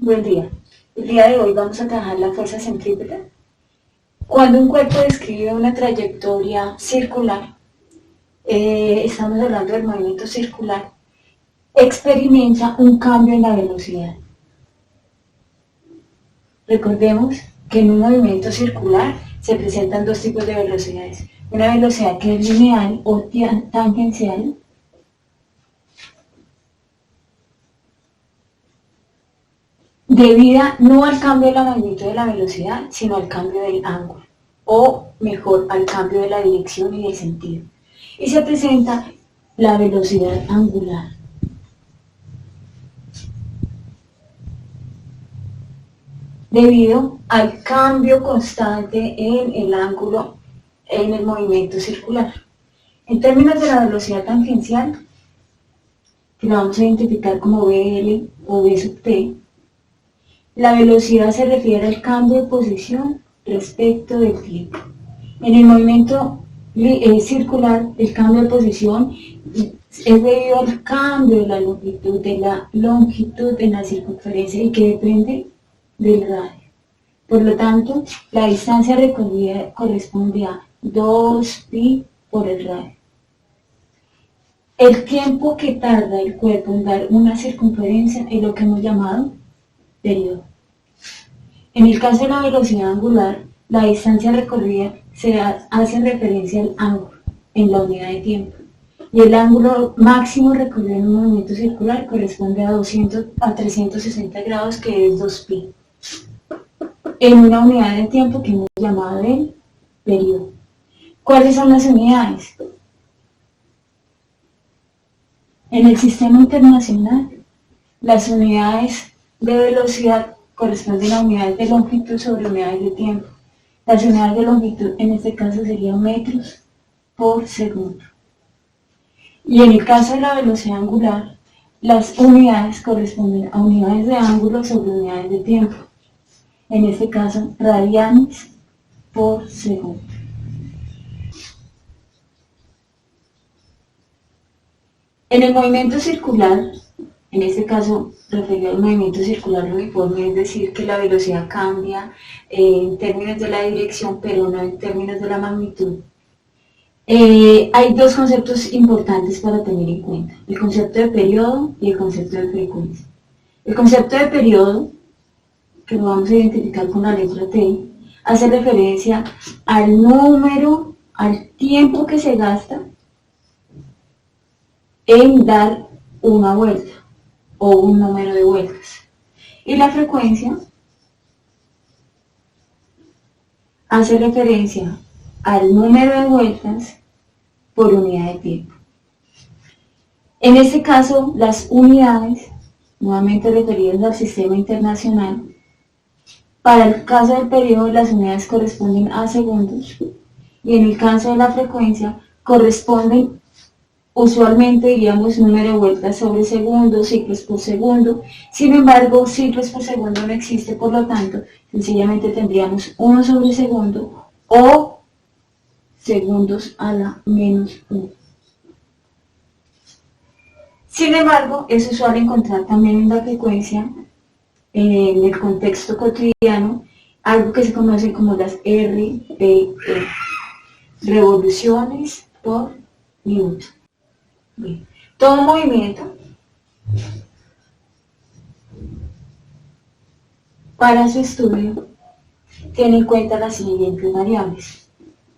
Buen día. El día de hoy vamos a trabajar la fuerza centrípeta. Cuando un cuerpo describe una trayectoria circular, estamos hablando del movimiento circular, experimenta un cambio en la velocidad. Recordemos que en un movimiento circular se presentan dos tipos de velocidades. Una velocidad que es lineal o tangencial, debida no al cambio de la magnitud de la velocidad, sino al cambio del ángulo, o mejor, al cambio de la dirección y del sentido. Y se presenta la velocidad angular. Debido al cambio constante en el ángulo en el movimiento circular. En términos de la velocidad tangencial, que la vamos a identificar como VL o V sub T, la velocidad se refiere al cambio de posición respecto del tiempo. En el movimiento circular, el cambio de posición es debido al cambio de la longitud en la circunferencia y que depende del radio. Por lo tanto, la distancia recorrida corresponde a 2pi por el radio. El tiempo que tarda el cuerpo en dar una circunferencia es lo que hemos llamado periodo. En el caso de la velocidad angular, la distancia recorrida se hace referencia al ángulo en la unidad de tiempo. Y el ángulo máximo recorrido en un movimiento circular corresponde a 360 grados, que es 2pi. En una unidad de tiempo que hemos llamado el periodo. ¿Cuáles son las unidades? En el sistema internacional, las unidades de velocidad corresponden a unidades de longitud sobre unidades de tiempo. Las unidades de longitud en este caso serían metros por segundo. Y en el caso de la velocidad angular, las unidades corresponden a unidades de ángulo sobre unidades de tiempo. En este caso, radianes por segundo. En el movimiento circular, en este caso referido al movimiento circular uniforme, es decir, que la velocidad cambia en términos de la dirección, pero no en términos de la magnitud. Hay dos conceptos importantes para tener en cuenta: el concepto de periodo y el concepto de frecuencia. El concepto de periodo, que lo vamos a identificar con la letra T, hace referencia al número, al tiempo que se gasta en dar una vuelta o un número de vueltas. Y la frecuencia hace referencia al número de vueltas por unidad de tiempo. En este caso, las unidades, nuevamente referidas al sistema internacional, para el caso del periodo las unidades corresponden a segundos y en el caso de la frecuencia corresponden usualmente, diríamos, número de vueltas sobre segundo, ciclos por segundo. Sin embargo, ciclos por segundo no existe, por lo tanto, sencillamente tendríamos 1 sobre segundo o segundos a la menos 1. Sin embargo, es usual encontrar también en la frecuencia, en el contexto cotidiano, algo que se conoce como las RPE, revoluciones por minuto. Bien. Todo movimiento, para su estudio, tiene en cuenta las siguientes variables: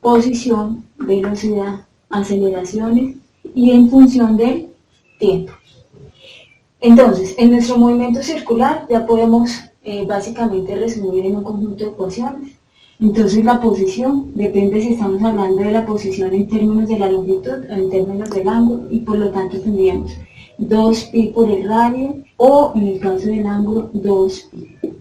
posición, velocidad, aceleraciones y en función del tiempo. Entonces, en nuestro movimiento circular ya podemos básicamente resumir en un conjunto de ecuaciones. Entonces la posición depende si estamos hablando de la posición en términos de la longitud o en términos del ángulo, y por lo tanto tendríamos 2pi por el radio, o en el caso del ángulo 2pi.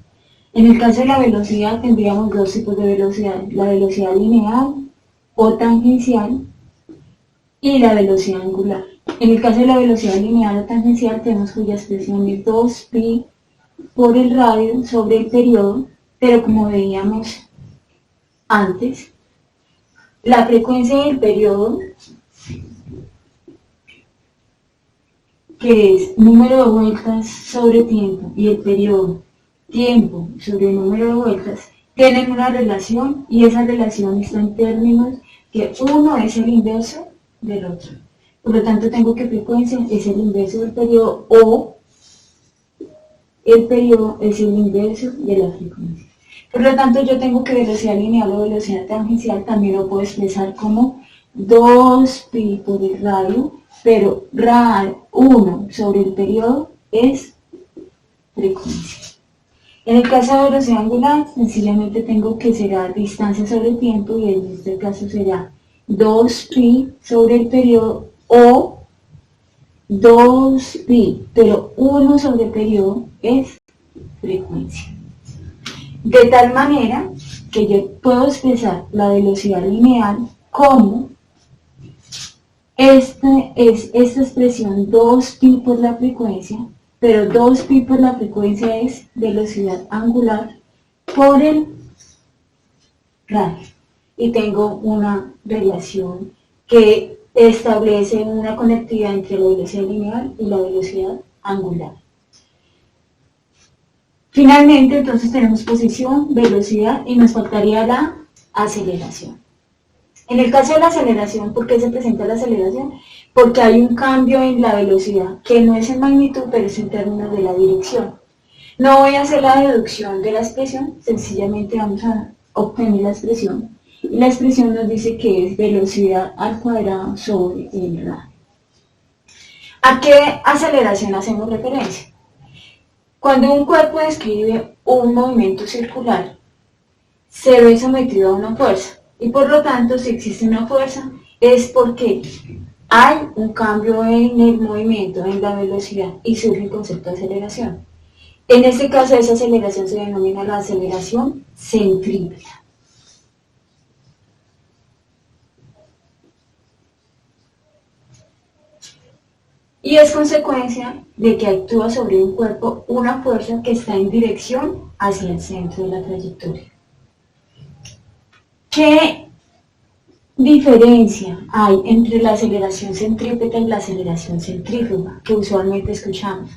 En el caso de la velocidad tendríamos dos tipos de velocidad: la velocidad lineal o tangencial y la velocidad angular. En el caso de la velocidad lineal o tangencial tenemos cuya expresión es 2pi por el radio sobre el periodo, pero como veíamos antes, la frecuencia del periodo, que es número de vueltas sobre tiempo, y el periodo tiempo sobre el número de vueltas tienen una relación y esa relación está en términos que uno es el inverso del otro. Por lo tanto, tengo que frecuencia es el inverso del periodo o el periodo es el inverso de la frecuencia. Por lo tanto, yo tengo que velocidad lineal o velocidad tangencial también lo puedo expresar como 2pi por el radio, pero 1 sobre el periodo es frecuencia. En el caso de velocidad angular, sencillamente tengo que será distancia sobre el tiempo y en este caso será 2pi sobre el periodo o 2pi, pero 1 sobre el periodo es frecuencia. De tal manera que yo puedo expresar la velocidad lineal como esta expresión 2pi por la frecuencia, pero 2pi por la frecuencia es velocidad angular por el radio. Y tengo una relación que establece una conectividad entre la velocidad lineal y la velocidad angular. Finalmente, entonces tenemos posición, velocidad y nos faltaría la aceleración. En el caso de la aceleración, ¿por qué se presenta la aceleración? Porque hay un cambio en la velocidad, que no es en magnitud, pero es en términos de la dirección. No voy a hacer la deducción de la expresión, sencillamente vamos a obtener la expresión. Y la expresión nos dice que es velocidad al cuadrado sobre el radio. ¿A qué aceleración hacemos referencia? Cuando un cuerpo describe un movimiento circular, se ve sometido a una fuerza. Y por lo tanto, si existe una fuerza, es porque hay un cambio en el movimiento, en la velocidad, y surge el concepto de aceleración. En este caso, esa aceleración se denomina la aceleración centrípeta. Y es consecuencia de que actúa sobre un cuerpo una fuerza que está en dirección hacia el centro de la trayectoria. ¿Qué diferencia hay entre la aceleración centrípeta y la aceleración centrífuga que usualmente escuchamos?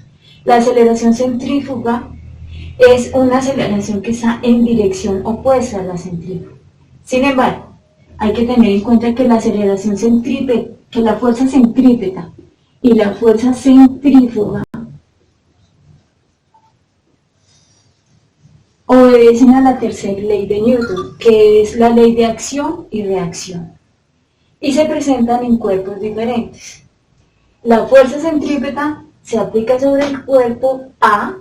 La aceleración centrífuga es una aceleración que está en dirección opuesta a la centrífuga. Sin embargo, hay que tener en cuenta que la aceleración centrípeta, que la fuerza centrípeta y la fuerza centrífuga obedecen a la tercera ley de Newton, que es la ley de acción y reacción, y se presentan en cuerpos diferentes. La fuerza centrípeta se aplica sobre el cuerpo A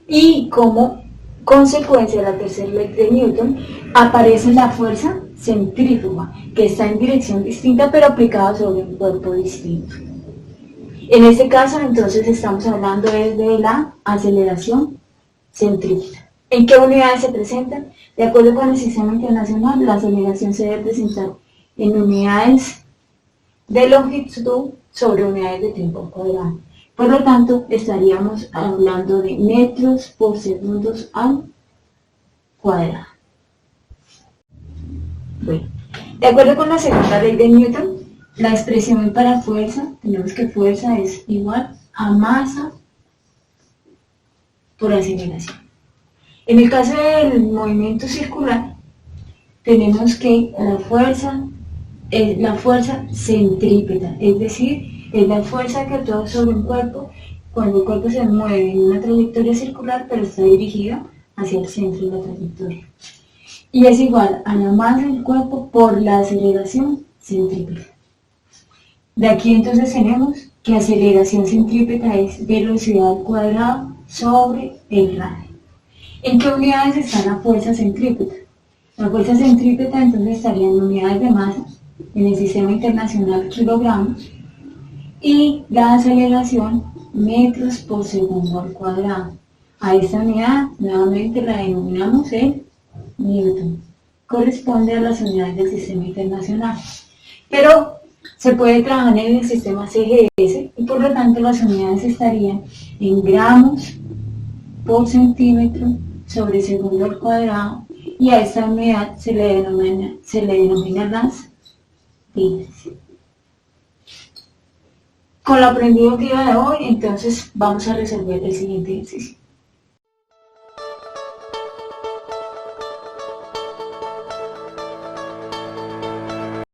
y como consecuencia de la tercera ley de Newton aparece la fuerza centrífuga, que está en dirección distinta pero aplicada sobre un cuerpo distinto. En este caso, entonces, estamos hablando de la aceleración centrípeta. ¿En qué unidades se presentan? De acuerdo con el sistema internacional, la aceleración se debe presentar en unidades de longitud sobre unidades de tiempo cuadrado. Por lo tanto, estaríamos hablando de metros por segundos al cuadrado. Bueno, de acuerdo con la segunda ley de Newton, la expresión para fuerza, tenemos que fuerza es igual a masa por aceleración. En el caso del movimiento circular, tenemos que la fuerza es la fuerza centrípeta, es decir, es la fuerza que actúa sobre un cuerpo cuando el cuerpo se mueve en una trayectoria circular, pero está dirigida hacia el centro de la trayectoria. Y es igual a la masa del cuerpo por la aceleración centrípeta. De aquí entonces tenemos que aceleración centrípeta es velocidad al cuadrado sobre el radio. ¿En qué unidades está la fuerza centrípeta? La fuerza centrípeta entonces estaría en unidades de masa, en el sistema internacional kilogramos, y la aceleración metros por segundo al cuadrado. A esta unidad nuevamente la denominamos el Newton. Corresponde a las unidades del sistema internacional. Pero se puede trabajar en el sistema CGS y por lo tanto las unidades estarían en gramos por centímetro sobre segundo al cuadrado y a esta unidad se le denomina las libras. Con lo aprendido el día de hoy, entonces vamos a resolver el siguiente ejercicio.